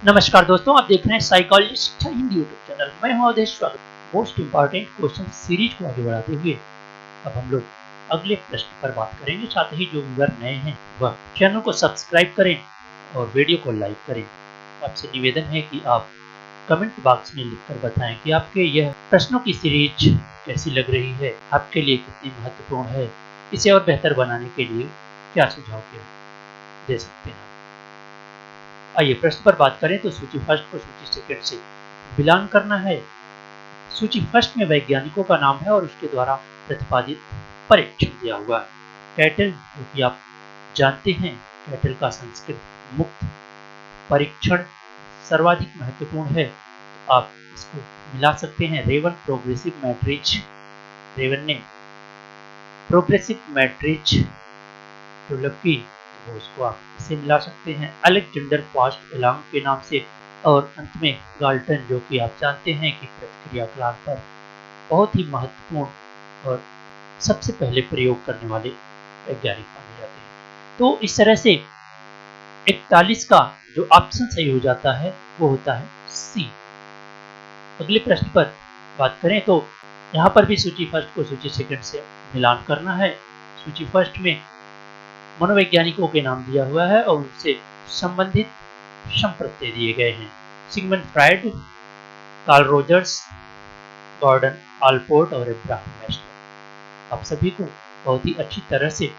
नमस्कार दोस्तों, आप देख रहे हैं साइकोलॉजी शिक्षा हिंदी यूट्यूब चैनल। मैं हूं अवधेश स्वागत। मोस्ट इंपॉर्टेंट क्वेश्चन सीरीज को आगे बढ़ाते हुए अब हम लोग अगले प्रश्न पर बात करेंगे। साथ ही जो व्यूअर नए हैं वह चैनल को सब्सक्राइब करें और वीडियो को लाइक करें। आपसे निवेदन है कि आप कमेंट बॉक्स में लिखकर बताएं कि आपके यह प्रश्नों की सीरीज कैसी लग रही है, आपके लिए कितनी महत्वपूर्ण है, इसे और बेहतर बनाने के लिए क्या सुझाव दे सकते हैं। आइए प्रश्न पर बात करें तो सूची फर्स्ट को सूची सेकंड से बिलोंग करना है। सूची फर्स्ट में वैज्ञानिकों का नाम है और उसके द्वारा प्रतिपादित परीक्षण दिया हुआ है। कैटल, जो कि आप जानते हैं, कैटल का संस्कृत मुक्त परीक्षण सर्वाधिक महत्वपूर्ण है, तो आप इसको मिला सकते हैं। रेवन प्रोग्रेसिव मैट्रिक्स, रेवन ने प्रोग्रेसिव मैट्रिक्स डेवलप की, तो उसको आप इसे मिला सकते हैं अलेक्जेंडर फास्ट एलांग के नाम से। और अंत में गाल्टन, जो कि आप जानते हैं कि प्रतिक्रिया कलाप पर बहुत ही महत्वपूर्ण और सबसे पहले प्रयोग करने वाले वैज्ञानिक माने जाते हैं। तो इस तरह से 41 का जो ऑप्शन सही हो जाता है वो होता है सी। अगले प्रश्न पर बात करें तो यहाँ पर भी सूची फर्स्ट को सूची सेकंड से मिलान करना है। सूची फर्स्ट में मनोवैज्ञानिकों के नाम दिया हुआ है और उनसे संबंधित संप्रत्यय दिए गए हैं। Sigmund Freud, Carl Rogers, Gordon Allport और इब्राहिम मैस्लो। आप सभी को बहुत ही अच्छी तरह से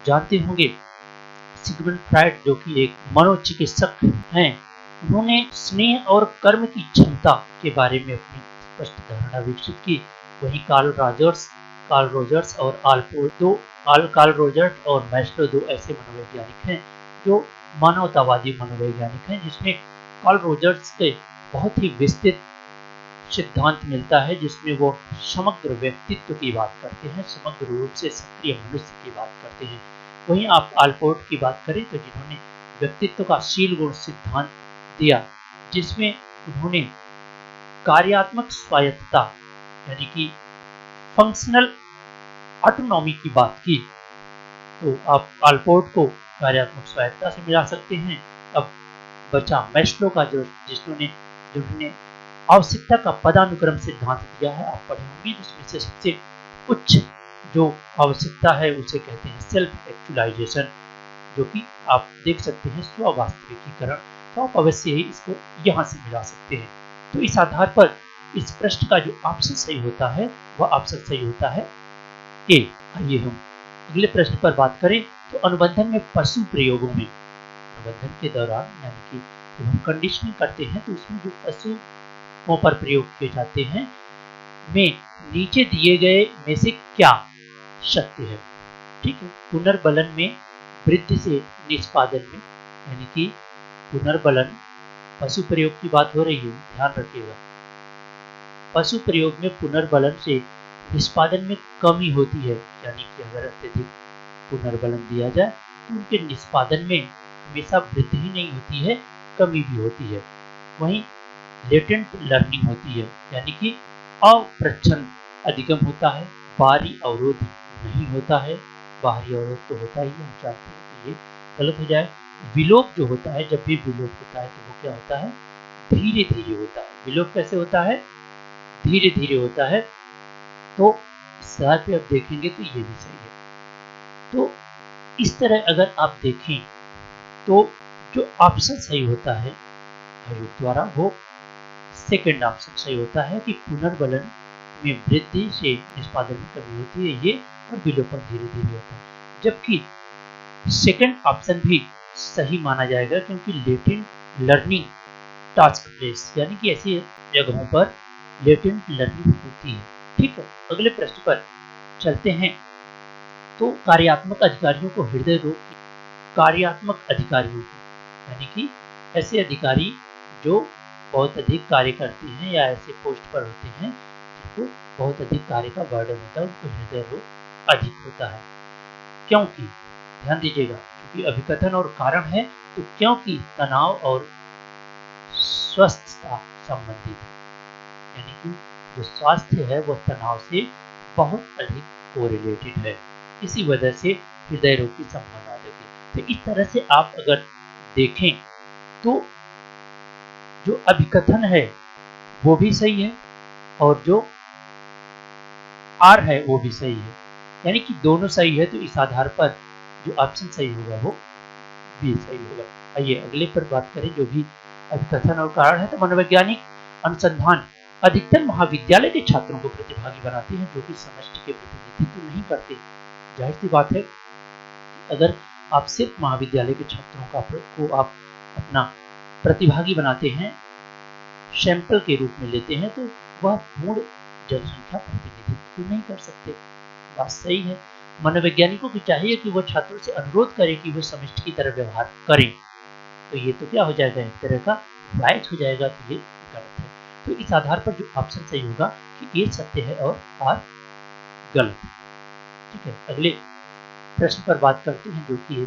जानते होंगे। सिगमंड फ्रायड, जो कि एक मनोचिकित्सक हैं, उन्होंने स्नेह और कर्म की क्षमता के बारे में अपनी स्पष्ट धारणा विकसित की। वहीं कार्ल रोजर्स और कार्ल रोजर्स और मैस्लो दो ऐसे मनोवैज्ञानिक हैं जो मानवतावादी मनोवैज्ञानिक हैं, जिसमें कार्ल रोजर्स के बहुत ही विस्तृत सिद्धांत मिलता है, जिसमें वो समग्र व्यक्तित्व की बात करते हैं, समग्र रूप से सक्रिय मनुष्य की बात करते हैं। वहीं आप आलपोर्ट की बात करें तो जिन्होंने व्यक्तित्व का शील गुण सिद्धांत दिया, जिसमें उन्होंने कार्यात्मक स्वायत्तता यानी कि फंक्शनल ऑटोनॉमी की बात की, तो आप आलपोर्ट को कार्यात्मक स्वायत्तता से मिला सकते हैं। अब बचा मैस्लो का, जिन्होंने आवश्यकता का पदानुक्रम सिद्धांत दिया है, आप पढ़े होंगे, जिसमें से सबसे उच्च जो आवश्यकता है उसे कहते हैं सेल्फ एक्चुअलाइजेशन, जो कि आप देख सकते हैं स्व वास्तविकीकरण। तो आप अवश्य ही इसको यहाँ से मिला सकते हैं। तो इस आधार पर इस प्रश्न का जो ऑप्शन सही होता है वह ऑप्शन सही होता है ए। आइए हम अगले प्रश्न पर बात करें तो अनुबंधन में पशु प्रयोगों में, अनुबंधन के दौरान यानी कि जब हम कंडीशनिंग करते हैं तो उसमें जो पशुओं पर प्रयोग किए जाते हैं में नीचे दिए गए में से क्या सत्य है। ठीक है, पुनर्बलन में वृद्धि से निष्पादन में, यानी कि पुनर्बलन पशु प्रयोग की बात हो रही है, ध्यान रखिएगा। पशु प्रयोग में पुनर्बलन से निष्पादन में कमी होती है, यानी कि अगर अत्यधिक पुनर्बलन दिया जाए तो उनके निष्पादन में हमेशा वृद्धि ही नहीं होती है, कमी भी होती है। वहीं लेटेंट लर्निंग होती है, यानी कि अप्रच्छन्न अधिगम होता है, बाहरी अवरोध नहीं होता है। बाहरी अवरोध तो होता ही है, हम चाहते हैं कि ये गलत हो जाए। विलोप जो होता है, जब भी विलोप होता है तो वो क्या होता है, धीरे धीरे होता है। विलोप कैसे होता है, धीरे धीरे होता है। तो साथ में आप देखेंगे तो ये भी सही है। तो इस तरह अगर आप देखें तो जो ऑप्शन सही होता है आयोग द्वारा वो सेकंड ऑप्शन सही होता है कि पुनर्बलन में वृद्धि से निष्पादन में कमी होती है ये, और विलोपन धीरे धीरे होता है। जबकि सेकंड ऑप्शन भी सही माना जाएगा, क्योंकि लेटेंट लर्निंग टास्क प्लेस, यानी कि ऐसी जगहों पर लेटेंट लर्निंग होती है। ठीक है, अगले प्रश्न पर चलते हैं। तो कार्यात्मक अधिकारियों को हृदय रोग की, कार्यात्मक अधिकारियों को यानी कि ऐसे अधिकारी जो बहुत अधिक कार्य करते हैं या ऐसे पोस्ट पर होते हैं जिनको बहुत अधिक कार्य का बर्डन होता है, उनको हृदय रोग अधिक होता है। क्योंकि ध्यान दीजिएगा, क्योंकि अभिकथन और कारण है, तो क्योंकि तनाव और स्वस्थता संबंधित है, यानी कि जो स्वास्थ्य है वह तनाव से बहुत अधिक कोरिलेटेड है, इसी वजह से हृदय रोग की संभावना अधिक है। तो इस तरह से आप अगर देखें तो जो अभिकथन है वो भी सही है और जो आर है वो भी सही है, यानी कि दोनों सही है, तो इस आधार पर जो ऑप्शन सही होगा वो भी सही होगा। आइए अगले पर बात करें, जो भी अभिकथन और कारण है। तो मनोवैज्ञानिक अनुसंधान अधिकतर महाविद्यालय के छात्रों को प्रतिभागी बनाते हैं जो कि समष्टि के प्रतिनिधित्व नहीं करते। जाहिर सी बात है, अगर आप सिर्फ महाविद्यालय के छात्रों को आप अपना प्रतिभागी बनाते हैं, सैंपल के रूप में लेते हैं, तो वह पूर्ण जनसंख्या प्रतिनिधित्व नहीं कर सकते। बात सही है। मनोवैज्ञानिकों को चाहिए कि वह छात्रों से अनुरोध करें कि वह समष्टि की तरह व्यवहार करें, तो ये तो क्या हो जाएगा, एक तरह का बायस हो जाएगा, तो ये गलत है। तो इस आधार पर जो ऑप्शन सही होगा कि ए सत्य है और आर गलत है। ठीक है, अगले प्रश्न पर बात करते हैं, जो कि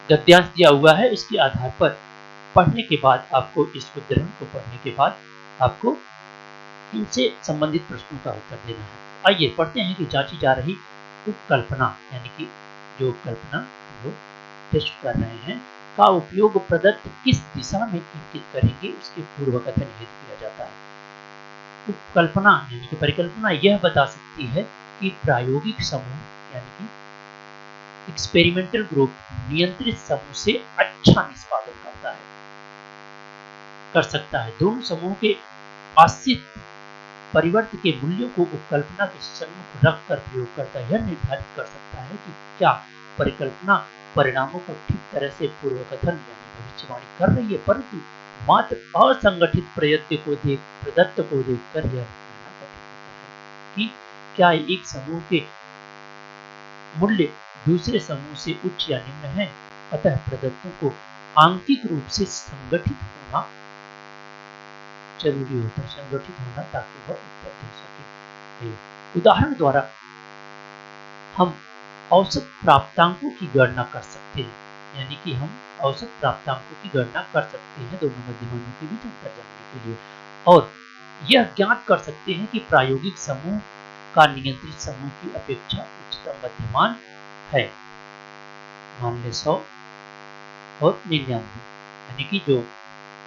गद्यांश दिया हुआ है। इसके आधार पर पढ़ने के बाद आपको इस उद्धरण को पढ़ने के बाद आपको इनसे संबंधित प्रश्नों का उत्तर देना है। आइए पढ़ते हैं कि जांची जा रही उपकल्पना, यानी कि जो कल्पना हम लोग टेस्ट कर रहे हैं, का उपयोग प्रदत्त किस दिशा में इंगित करेंगे, उसके पूर्व कथन हेतु किया जाता है। उपकल्पना यानी कि परिकल्पना यह बता सकती है कि प्रायोगिक समूह यानी कि एक्सपेरिमेंटल ग्रुप नियंत्रित समूह से अच्छा निष्पादन कर सकता है। दोनों समूह के आश्रित परिवर्त के मूल्यों को उपकल्पना के सम्मुख रखकर प्रयोगकर्ता यह निर्धारित कर सकता है कि क्या परिकल्पना परिणामों को ठीक तरह से पूर्वकथन यानी भविष्यवाणी कर रही है, परंतु मात्र असंगठित प्रदत्त को देखकर यह कहना कठिन होता है कि क्या एक समूह के मूल्य दूसरे समूह से उच्च या निम्न है। अतः प्रदत्तों को आंकिक रूप से संगठित होना जरूरी होता है, संगठित होना, ताकि वह उत्तर दे सके। उदाहरण द्वारा हम औसत प्राप्तांकों की गणना कर सकते हैं, यानी कि हम औसत प्राप्तांकों की गणना कर सकते हैं दोनों मध्यमानों के बीच अंतर जानने के लिए, और यह ज्ञात कर सकते हैं कि प्रायोगिक समूह का नियंत्रित समूह की अपेक्षा उच्चतम मध्यमान है। मान लें 100 और 99, यानी कि जो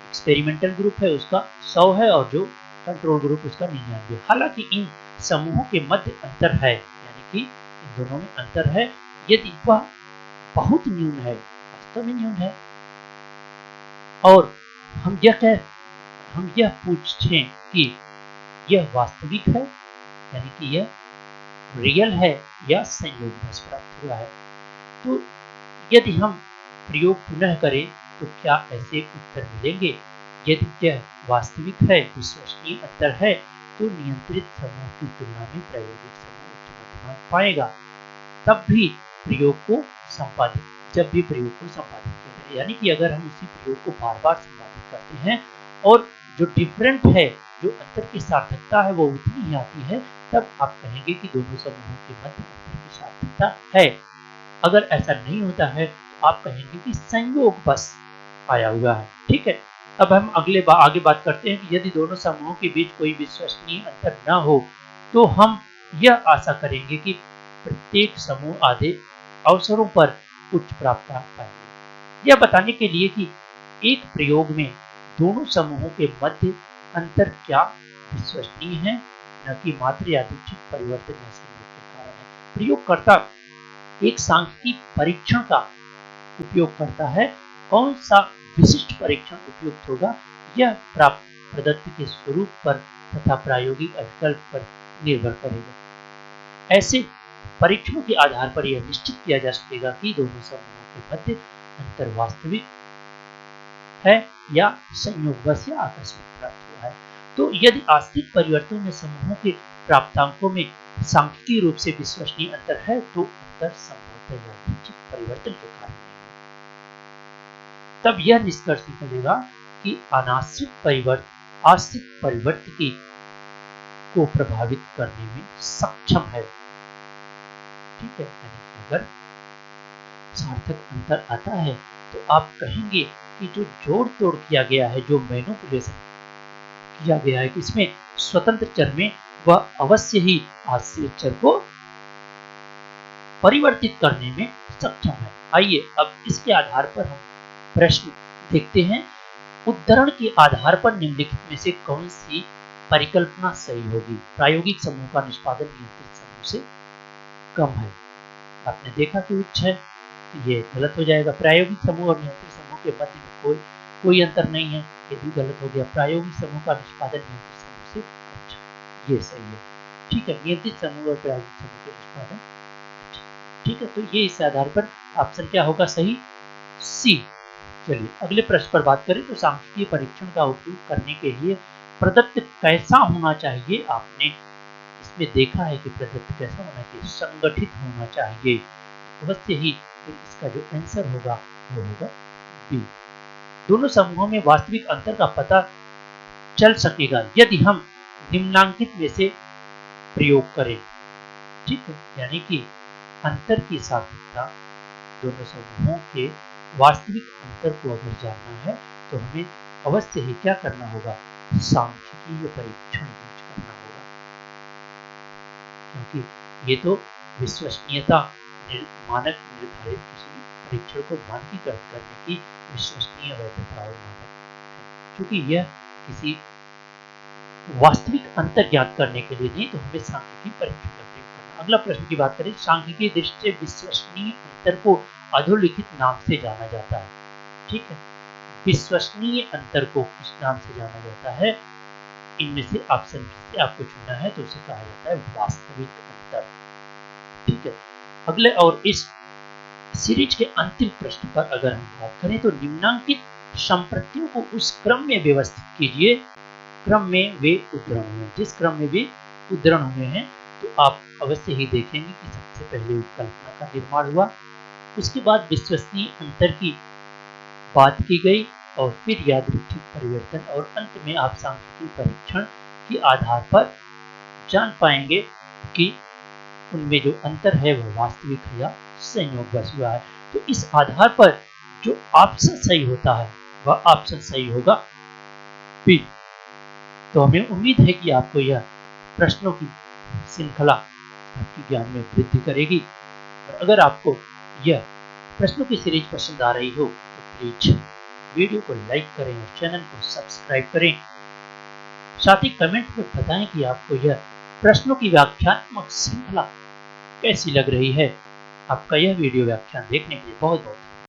एक्सपेरिमेंटल ग्रुप है उसका 100 है और जो कंट्रोल ग्रुप उसका 99। हालांकि इन समूहों के मध्य अंतर है, यानी कि इन दोनों में अंतर है, यदि वह बहुत न्यून है, वास्तव में न्यून है, और हम यह पूछें कि यह वास्तविक है, यानी कि यह रियल है या संयोगवश प्राप्त हुआ है, तो यदि हम प्रयोग पुनः करें तो क्या ऐसे उत्तर मिलेंगे। यदि यह वास्तविक है, विश्वसनीय अंतर है, तो नियंत्रित समूह की तुलना में प्रायोगिक समूह उच्च मध्यमान पाएगा। जब भी प्रयोग को संपादित किया जाए, यानी कि अगर हम उसी प्रयोग को बार बार संपादित करते हैं और जो डिफरेंट है, जो अंतर की सार्थकता है वो उतनी ही आती है, तब आप कहेंगे कि दोनों समूहों के मध्य अंतर की सार्थकता है। अगर ऐसा नहीं होता है तो आप कहेंगे कि संयोग बस आया हुआ है। ठीक है, अब हम आगे बात करते हैं कि यदि दोनों समूहों के बीच कोई विश्वसनीय अंतर न हो तो हम यह आशा करेंगे कि प्रत्येक समूह आधे अवसरों पर उच्च प्राप्तांक पाएंगे। यह बताने के लिए कि एक प्रयोग में दोनों समूहों के मध्य अंतर क्या विश्वसनीय है, न कि मात्र यादृच्छिक परिवर्तन या संयोग के कारण है। प्रयोगकर्ता एक सांख्यिकीय परीक्षण का उपयोग करता है। कौन सा विशिष्ट परीक्षण उपयुक्त होगा, यह प्रदत्त के स्वरूप पर तथा प्रायोगिक अभिकल्प पर निर्भर करेगा। ऐसे परीक्षणों के आधार पर यह निश्चित किया जा सकेगा कि दोनों समूहों के मध्य अंतर वास्तविक है या संयोगवश या आकस्मिक प्राप्त हुआ है। तो यदि आश्रित परिवर्तनों में समूहों के प्राप्तांकों में सांख्यिकीय रूप से विश्वसनीय अंतर है, तो अंतर संभवतः यादृच्छिक परिवर्तन के कारण है। तब यह निष्कर्ष निकलेगा कि आश्रित परिवर्त को प्रभावित करने में सक्षम है। ठीक है, अगर सार्थक अंतर आता है तो आप कहेंगे कि जो जोड़ तोड़ किया गया है, जो मैनिपुलेशन किया गया है, इसमें स्वतंत्र चर में वह अवश्य ही आश्रित चर को परिवर्तित करने में सक्षम है। आइए अब इसके आधार पर हम प्रश्न देखते हैं उद्धरण के आधार पर निम्नलिखित में से कौन सी परिकल्पना सही होगी? प्रायोगिक समूह का निष्पादन नियंत्रित समूह से कम है। आपने देखा कि उच्च है, ये गलत हो जाएगा। प्रायोगिक समूह और नियंत्रित समूह के मध्य में कोई अंतर नहीं है, ये भी गलत हो गया। प्रायोगिक समूह का निष्पादन नियंत्रित समूह से अच्छा, ये सही है। ठीक है, नियंत्रित समूह और प्रायोगिक समूह के निष्पादन अच्छा। ठीक है, तो ये इस आधार पर ऑप्शन क्या होगा सही? सी। चलिए अगले प्रश्न पर बात करें तो सांख्यिकीय परीक्षण का उपयोग करने के लिए प्रदत्त कैसा होना चाहिए? आपने इसमें देखा है कि प्रदत्त कैसा होना चाहिए? संगठित होना चाहिए। अवश्य ही इसका जो आंसर होगा वो होगा बी। दोनों समूहों में वास्तविक अंतर का पता चल सकेगा यदि हम निम्नांकित में से प्रयोग करें। ठीक है, यानी कि अंतर की सार्थकता, दोनों समूहों के वास्तविक अंतर को अगर जानना है तो हमें अवश्य ही क्या करना होगा? सांख्यिकीय परीक्षण यूज करना होगा, क्योंकि ये तो विश्वसनीयता मानक निर्धारित किसी परीक्षण को मानकीकृत करने की विश्वसनीय वैधता और मानक है। क्योंकि यह किसी वास्तविक अंतर ज्ञात करने के लिए नहीं, तो हमें सांख्यिकीय परीक्षण का प्रयोग करना। अगला प्रश्न की बात करें, सांख्यिकीय दृष्टि से विश्वसनीय अंतर को अधोलिखित नाम से जाना जाता है। ठीक है, विश्वसनीय अंतर को किस नाम से जाना जाता है? इनमें से ऑप्शन से आपको चुनना है, तो उसे कहा जाता है वास्तविक अंतर। ठीक है, अगले और इस सीरीज के अंतिम प्रश्न पर अगर हम बात करें तो निम्नांकित संप्रतियों को उस क्रम में व्यवस्थित कीजिए क्रम में वे उद्धरण हुए। जिस क्रम में वे उद्धरण हुए हैं तो आप अवश्य ही देखेंगे कि सबसे पहले कल्पना का निर्माण हुआ, उसके बाद विश्वसनीय अंतर की बात की गई और फिर यादृच्छिक परिवर्तन, और अंत में आप सांख्यिकीय परीक्षण के आधार पर जान पाएंगे कि उनमें जो अंतर है वह वास्तविक है या संयोगवश हुआ है। तो इस आधार पर जो ऑप्शन सही होता है वह ऑप्शन सही होगा बी। तो हमें उम्मीद है कि आपको यह प्रश्नों की श्रृंखला आपकी ज्ञान में वृद्धि करेगी, और अगर आपको यह प्रश्नों की सीरीज पसंद आ रही हो तो प्लीज वीडियो को लाइक करें और चैनल को सब्सक्राइब करें। साथ ही कमेंट में बताएं कि आपको यह प्रश्नों की व्याख्यात्मक श्रृंखला कैसी लग रही है। आपका यह वीडियो व्याख्यान देखने के लिए बहुत बहुत